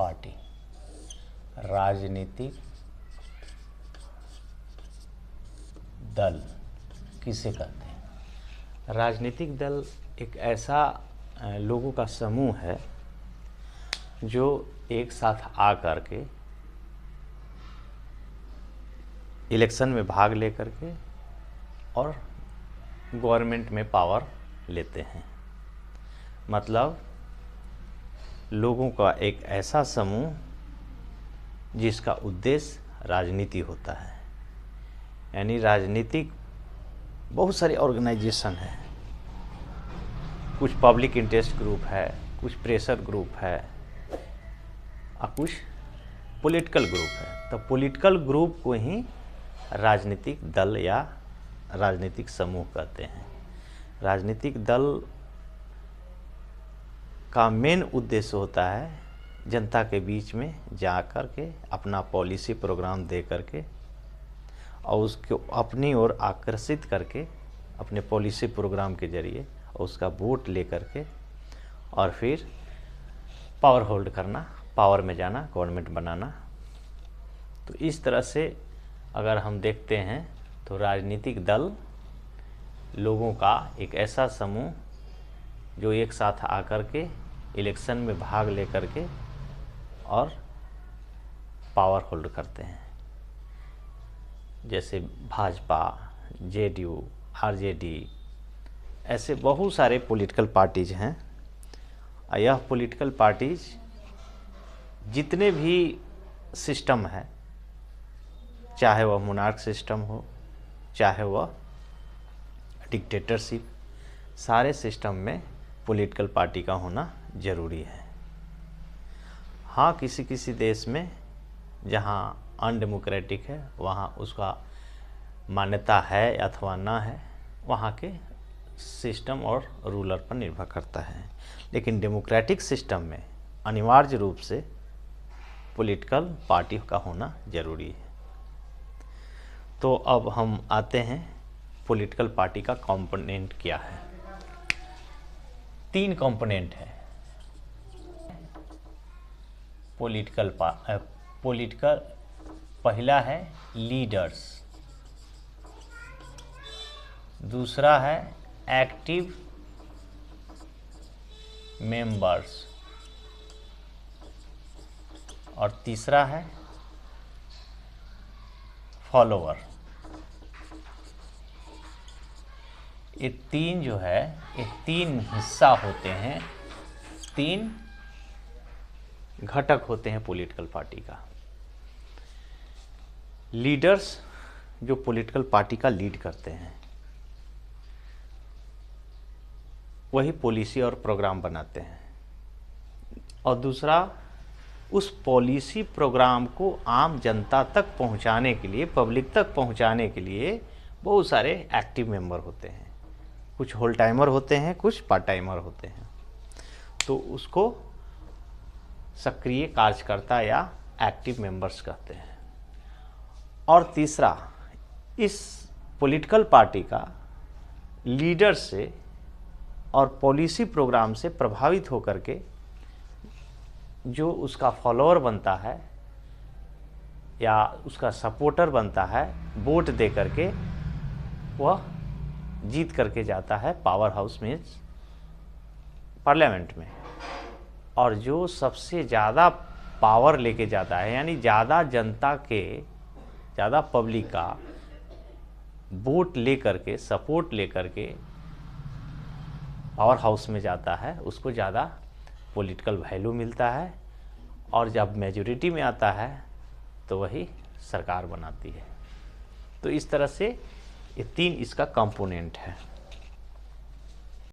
Party, राजनीतिक दल किसे कहते हैं? राजनीतिक दल एक ऐसा लोगों का समूह है जो एक साथ आ कर के इलेक्शन में भाग लेकर के और गवर्नमेंट में पावर लेते हैं। मतलब लोगों का एक ऐसा समूह जिसका उद्देश्य राजनीति होता है। यानी राजनीतिक बहुत सारे ऑर्गेनाइजेशन हैं, कुछ पब्लिक इंटरेस्ट ग्रुप है, कुछ प्रेशर ग्रुप है और कुछ पॉलिटिकल ग्रुप है। तो पॉलिटिकल ग्रुप को ही राजनीतिक दल या राजनीतिक समूह कहते हैं। राजनीतिक दल का मेन उद्देश्य होता है जनता के बीच में जा कर के अपना पॉलिसी प्रोग्राम दे करके और उसको अपनी ओर आकर्षित करके अपने पॉलिसी प्रोग्राम के जरिए उसका वोट ले करके और फिर पावर होल्ड करना, पावर में जाना, गवर्नमेंट बनाना। तो इस तरह से अगर हम देखते हैं तो राजनीतिक दल लोगों का एक ऐसा समूह जो एक साथ आकर के इलेक्शन में भाग लेकर के और पावर होल्ड करते हैं। जैसे भाजपा, जेडीयू, आरजेडी, ऐसे बहुत सारे पॉलिटिकल पार्टीज हैं। यह पॉलिटिकल पार्टीज जितने भी सिस्टम है, चाहे वह मोनार्क सिस्टम हो, चाहे वह डिक्टेटरशिप, सारे सिस्टम में पॉलिटिकल पार्टी का होना ज़रूरी है। हाँ, किसी किसी देश में जहाँ अनडेमोक्रेटिक है वहाँ उसका मान्यता है अथवा ना है, वहाँ के सिस्टम और रूलर पर निर्भर करता है। लेकिन डेमोक्रेटिक सिस्टम में अनिवार्य रूप से पॉलिटिकल पार्टी का होना ज़रूरी है। तो अब हम आते हैं पॉलिटिकल पार्टी का कंपोनेंट क्या है। 3 कंपोनेंट है पॉलिटिकल। पहला है लीडर्स, दूसरा है एक्टिव मेंबर्स और तीसरा है फॉलोअर। ये 3 जो है, ये 3 हिस्सा होते हैं, 3 घटक होते हैं पॉलिटिकल पार्टी का। लीडर्स जो पॉलिटिकल पार्टी का लीड करते हैं, वही पॉलिसी और प्रोग्राम बनाते हैं। और दूसरा, उस पॉलिसी प्रोग्राम को आम जनता तक पहुंचाने के लिए, पब्लिक तक पहुंचाने के लिए बहुत सारे एक्टिव मेंबर होते हैं। कुछ होल टाइमर होते हैं, कुछ पार्ट टाइमर होते हैं। तो उसको सक्रिय कार्यकर्ता या एक्टिव मेंबर्स कहते हैं। और तीसरा, इस पॉलिटिकल पार्टी का लीडर से और पॉलिसी प्रोग्राम से प्रभावित होकर के जो उसका फॉलोअर बनता है या उसका सपोर्टर बनता है, वोट दे करके वह जीत करके जाता है पावर हाउस में, पार्लियामेंट में। और जो सबसे ज़्यादा पावर लेके जाता है, यानी ज़्यादा जनता के, ज़्यादा पब्लिक का वोट ले करके, सपोर्ट ले करके पावर हाउस में जाता है, उसको ज़्यादा पॉलिटिकल वैल्यू मिलता है। और जब मेजॉरिटी में आता है तो वही सरकार बनाती है। तो इस तरह से ये 3 इसका कंपोनेंट है।